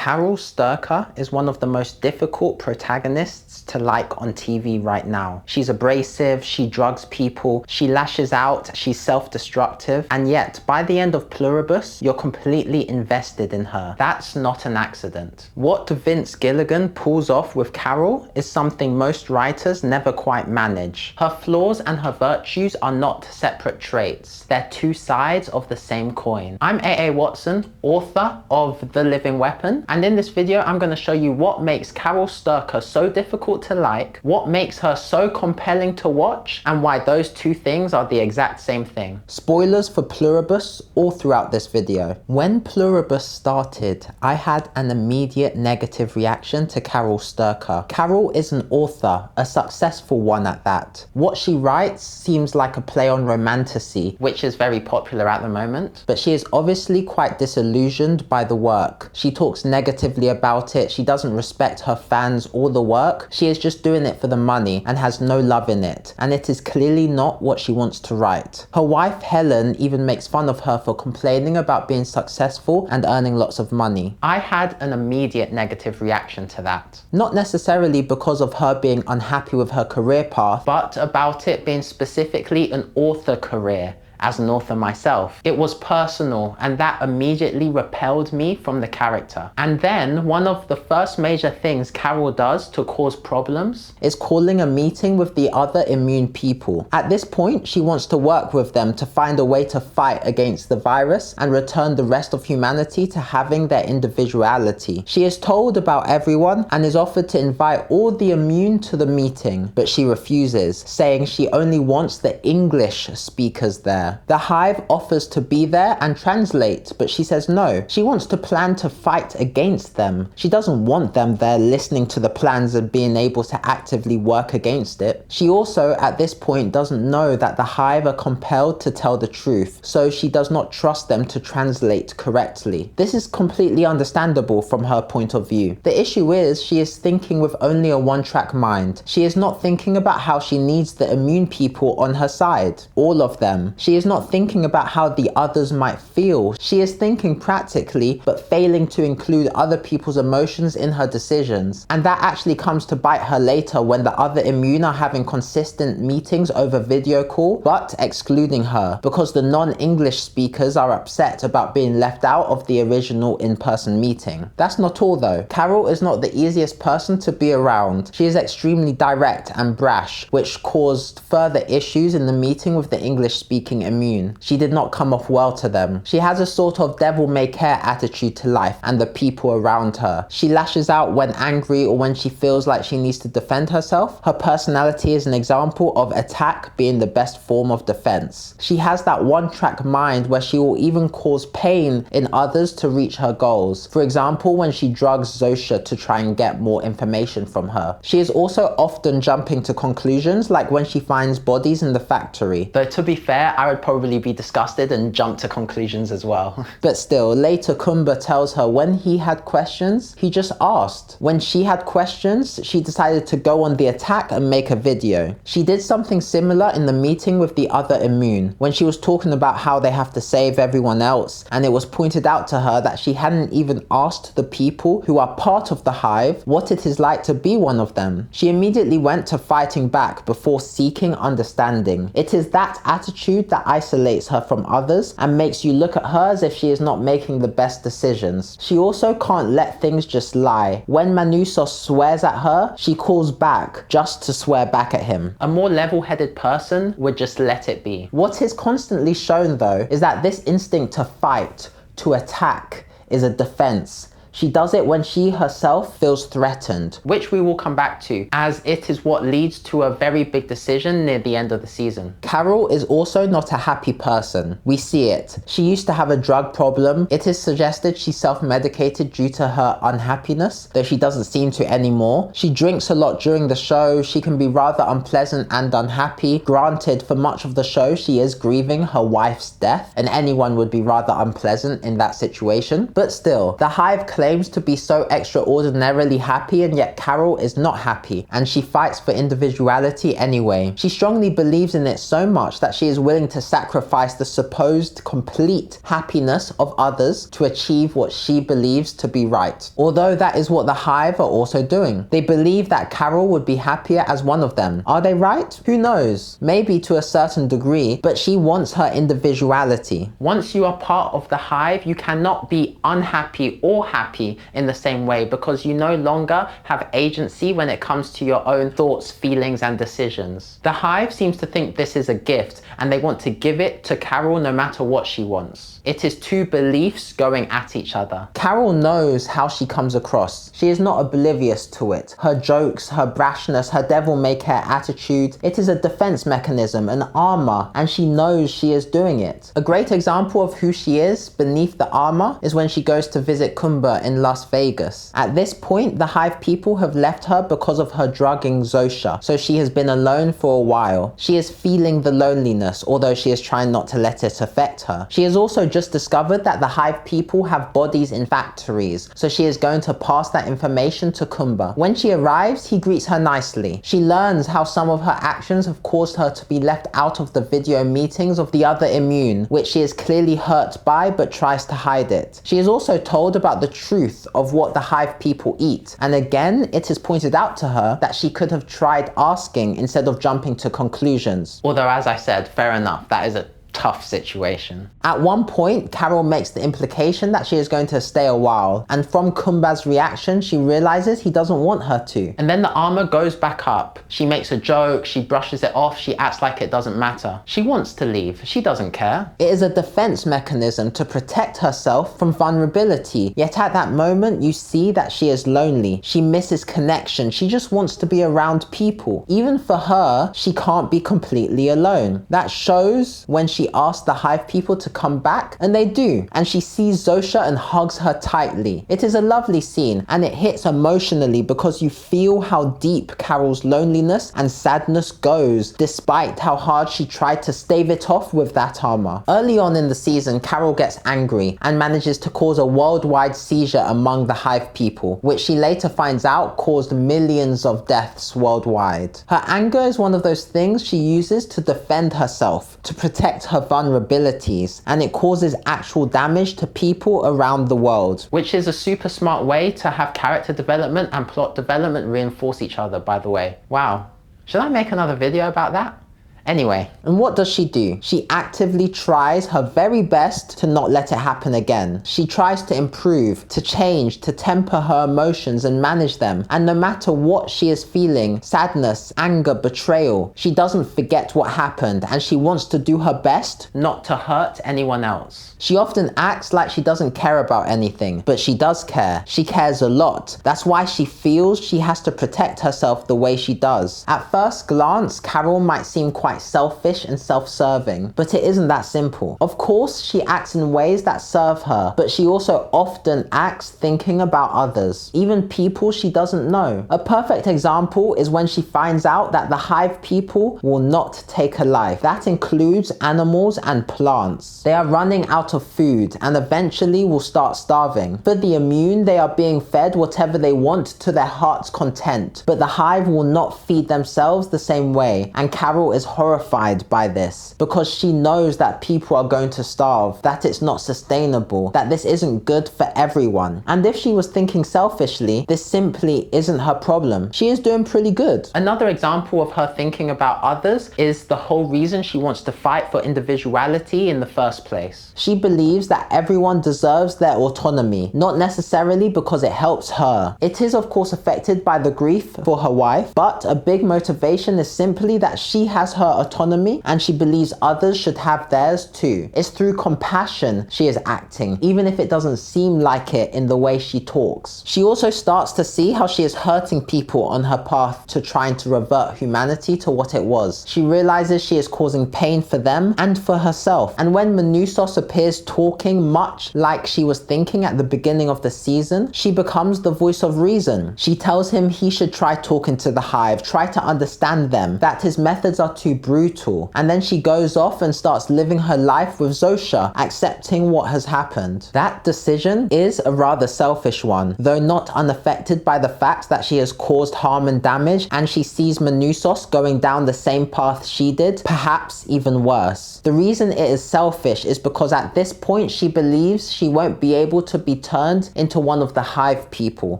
Carol Sturcker is one of the most difficult protagonists to like on TV right now. She's abrasive, she drugs people, she lashes out, she's self-destructive, and yet by the end of Pluribus, you're completely invested in her. That's not an accident. What Vince Gilligan pulls off with Carol is something most writers never quite manage. Her flaws and her virtues are not separate traits. They're two sides of the same coin. I'm A.A. Watson, author of The Living Weapon, and in this video I'm going to show you what makes Carol Sturcker so difficult to like, what makes her so compelling to watch, and why those two things are the exact same thing. Spoilers for Pluribus all throughout this video. When Pluribus started, I had an immediate negative reaction to Carol Sturcker. Carol is an author, a successful one at that. What she writes seems like a play on romantasy, which is very popular at the moment, but she is obviously quite disillusioned by the work. She talks negatively about it, she doesn't respect her fans or the work, she is just doing it for the money and has no love in it, and it is clearly not what she wants to write. Her wife Helen even makes fun of her for complaining about being successful and earning lots of money. I had an immediate negative reaction to that. Not necessarily because of her being unhappy with her career path, but about it being specifically an author career. As an author myself, it was personal, and that immediately repelled me from the character. And then one of the first major things Carol does to cause problems is calling a meeting with the other immune people. At this point, she wants to work with them to find a way to fight against the virus and return the rest of humanity to having their individuality. She is told about everyone and is offered to invite all the immune to the meeting, but she refuses, saying she only wants the English speakers there. The Hive offers to be there and translate, but she says no. She wants to plan to fight against them. She doesn't want them there listening to the plans and being able to actively work against it. She also, at this point, doesn't know that the Hive are compelled to tell the truth, so she does not trust them to translate correctly. This is completely understandable from her point of view. The issue is she is thinking with only a one-track mind. She is not thinking about how she needs the immune people on her side. All of them. She is not thinking about how the others might feel. She is thinking practically, but failing to include other people's emotions in her decisions. And that actually comes to bite her later when the other immune are having consistent meetings over video call, but excluding her, because the non-English speakers are upset about being left out of the original in-person meeting. That's not all though. Carol is not the easiest person to be around. She is extremely direct and brash, which caused further issues in the meeting with the English-speaking immune. She did not come off well to them. She has a sort of devil-may-care attitude to life and the people around her. She lashes out when angry or when she feels like she needs to defend herself. Her personality is an example of attack being the best form of defense. She has that one-track mind where she will even cause pain in others to reach her goals. For example, when she drugs Zosha to try and get more information from her. She is also often jumping to conclusions, like when she finds bodies in the factory. Though to be fair, I would probably be disgusted and jump to conclusions as well. But still, later Kumba tells her when he had questions, he just asked. When she had questions, she decided to go on the attack and make a video. She did something similar in the meeting with the other immune, when she was talking about how they have to save everyone else, and it was pointed out to her that she hadn't even asked the people who are part of the Hive what it is like to be one of them. She immediately went to fighting back before seeking understanding. It is that attitude that isolates her from others and makes you look at her as if she is not making the best decisions. She also can't let things just lie. When Manusos swears at her, she calls back just to swear back at him. A more level-headed person would just let it be. What is constantly shown though is that this instinct to fight, to attack, is a defense. She does it when she herself feels threatened, which we will come back to, as it is what leads to a very big decision near the end of the season. Carol is also not a happy person. We see it. She used to have a drug problem. It is suggested she self-medicated due to her unhappiness, though she doesn't seem to anymore. She drinks a lot during the show. She can be rather unpleasant and unhappy. Granted, for much of the show, she is grieving her wife's death, and anyone would be rather unpleasant in that situation. But still, the Hive claims claims to be so extraordinarily happy, and yet Carol is not happy, and she fights for individuality anyway. She strongly believes in it so much that she is willing to sacrifice the supposed complete happiness of others to achieve what she believes to be right. Although that is what the Hive are also doing. They believe that Carol would be happier as one of them. Are they right? Who knows? Maybe to a certain degree, but she wants her individuality. Once you are part of the Hive, you cannot be unhappy or happy in the same way, because you no longer have agency when it comes to your own thoughts, feelings, and decisions. The Hive seems to think this is a gift, and they want to give it to Carol no matter what she wants. It is two beliefs going at each other. Carol knows how she comes across. She is not oblivious to it. Her jokes, her brashness, her devil-may-care attitude, it is a defense mechanism, an armor, and she knows she is doing it. A great example of who she is beneath the armor is when she goes to visit Kumba in Las Vegas. At this point, the Hive people have left her because of her drugging Zosha, so she has been alone for a while. She is feeling the loneliness, although she is trying not to let it affect her. She has also just discovered that the Hive people have bodies in factories, so she is going to pass that information to Kumba. When she arrives, he greets her nicely. She learns how some of her actions have caused her to be left out of the video meetings of the other immune, which she is clearly hurt by but tries to hide it. She is also told about the truth of what the Hive people eat, and again it is pointed out to her that she could have tried asking instead of jumping to conclusions. Although, as I said, fair enough, that is a tough situation. At one point, Carol makes the implication that she is going to stay a while, and from Kumba's reaction, she realizes he doesn't want her to. And then the armor goes back up. She makes a joke, she brushes it off, she acts like it doesn't matter. She wants to leave, she doesn't care. It is a defense mechanism to protect herself from vulnerability, yet at that moment, you see that she is lonely. She misses connection, she just wants to be around people. Even for her, she can't be completely alone. That shows when she asks the Hive people to come back, and they do, and she sees Zosha and hugs her tightly. It is a lovely scene, and it hits emotionally because you feel how deep Carol's loneliness and sadness goes, despite how hard she tried to stave it off with that armor. Early on in the season, Carol gets angry and manages to cause a worldwide seizure among the Hive people, which she later finds out caused millions of deaths worldwide. Her anger is one of those things she uses to defend herself, to protect her vulnerabilities, and it causes actual damage to people around the world. Which is a super smart way to have character development and plot development reinforce each other, by the way. Wow. Should I make another video about that? Anyway, and what does she do? She actively tries her very best to not let it happen again. She tries to improve, to change, to temper her emotions and manage them. And no matter what she is feeling, sadness, anger, betrayal, she doesn't forget what happened, and she wants to do her best not to hurt anyone else. She often acts like she doesn't care about anything, but she does care. She cares a lot. That's why she feels she has to protect herself the way she does. At first glance, Carol might seem quite selfish and self-serving, but it isn't that simple. Of course, she acts in ways that serve her, but she also often acts thinking about others, even people she doesn't know. A perfect example is when she finds out that the Hive people will not take her life. That includes animals and plants. They are running out of food and eventually will start starving. For the immune, they are being fed whatever they want to their heart's content, but the Hive will not feed themselves the same way, and Carol is horrified by this because she knows that people are going to starve, that it's not sustainable, that this isn't good for everyone. And if she was thinking selfishly, this simply isn't her problem. She is doing pretty good. Another example of her thinking about others is the whole reason she wants to fight for individuality in the first place. She believes that everyone deserves their autonomy, not necessarily because it helps her. It is of course affected by the grief for her wife, but a big motivation is simply that she has her autonomy and she believes others should have theirs too. It's through compassion she is acting, even if it doesn't seem like it in the way she talks. She also starts to see how she is hurting people on her path to trying to revert humanity to what it was. She realizes she is causing pain for them and for herself. And when Manusos appears talking much like she was thinking at the beginning of the season, she becomes the voice of reason. She tells him he should try talking to the Hive, try to understand them, that his methods are too brutal. And then she goes off and starts living her life with Zosha, accepting what has happened. That decision is a rather selfish one, though not unaffected by the fact that she has caused harm and damage, and she sees Manousos going down the same path she did, perhaps even worse. The reason it is selfish is because at this point she believes she won't be able to be turned into one of the hive people,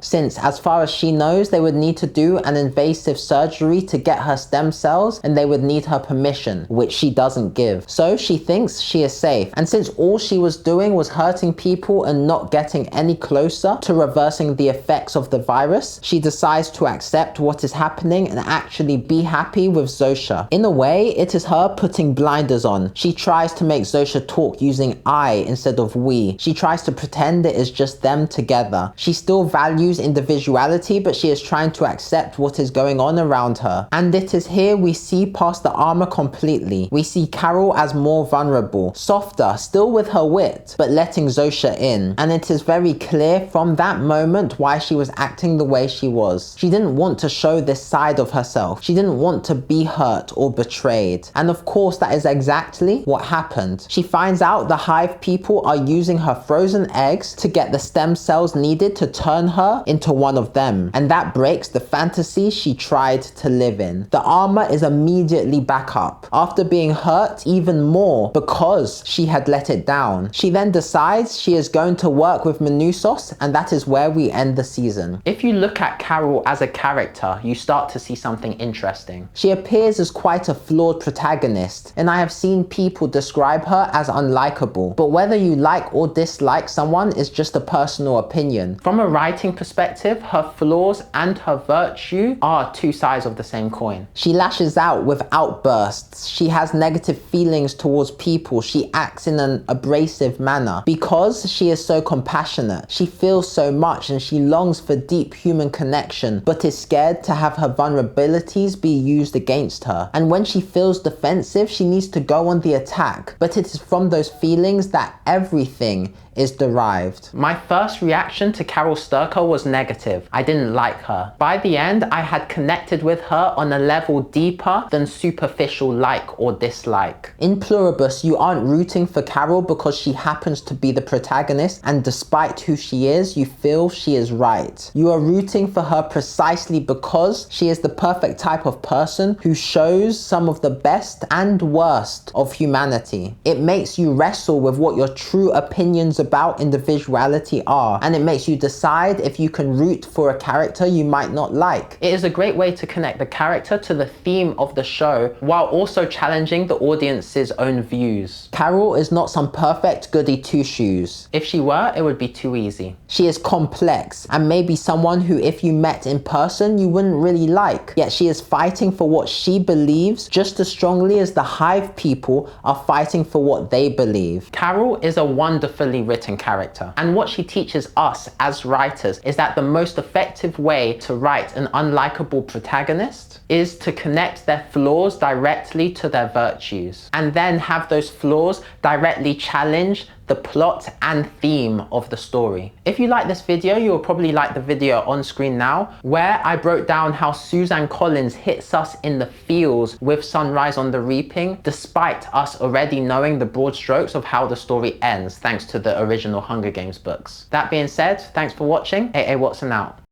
since as far as she knows they would need to do an invasive surgery to get her stem cells, and they would need her permission, which she doesn't give. So she thinks she is safe, and since all she was doing was hurting people and not getting any closer to reversing the effects of the virus, she decides to accept what is happening and actually be happy with Zosha. In a way, it is her putting blinders on. She tries to make Zosha talk using I instead of we. She tries to pretend it is just them together. She still values individuality, but she is trying to accept what is going on around her. And it is here we see past the armor completely. We see Carol as more vulnerable, softer, still with her wit, but letting Zosha in. And it is very clear from that moment why she was acting the way she was. She didn't want to show this side of herself. She didn't want to be hurt or betrayed. And of course, that is exactly what happened. She finds out the hive people are using her frozen eggs to get the stem cells needed to turn her into one of them. And that breaks the fantasy she tried to live in. The armor is immediately back up after being hurt even more because she had let it down. She then decides she is going to work with Manousos, and that is where we end the season. If you look at Carol as a character, you start to see something interesting. She appears as quite a flawed protagonist, and I have seen people describe her as unlikable. But whether you like or dislike someone is just a personal opinion. From a writing perspective, her flaws and her virtue are two sides of the same coin. She lashes out with outbursts. She has negative feelings towards people. She acts in an abrasive manner because she is so compassionate. She feels so much and she longs for deep human connection, but is scared to have her vulnerabilities be used against her. And when she feels defensive, she needs to go on the attack. But it is from those feelings that everything is derived. My first reaction to Carol Sturcker was negative. I didn't like her. By the end, I had connected with her on a level deeper than superficial like or dislike. In Pluribus, you aren't rooting for Carol because she happens to be the protagonist, and despite who she is, you feel she is right. You are rooting for her precisely because she is the perfect type of person who shows some of the best and worst of humanity. It makes you wrestle with what your true opinions about individuality are, and it makes you decide if you can root for a character you might not like. It is a great way to connect the character to the theme of the show while also challenging the audience's own views. Carol is not some perfect goody two-shoes. If she were, it would be too easy. She is complex and maybe someone who if you met in person you wouldn't really like, yet she is fighting for what she believes just as strongly as the hive people are fighting for what they believe. Carol is a wonderfully written character, and what she teaches us as writers is that the most effective way to write an unlikable protagonist is to connect their flaws directly to their virtues, and then have those flaws directly challenge the plot and theme of the story. If you like this video, you will probably like the video on screen now, where I broke down how Suzanne Collins hits us in the feels with Sunrise on the Reaping, despite us already knowing the broad strokes of how the story ends, thanks to the original Hunger Games books. That being said, thanks for watching. AA Watson out.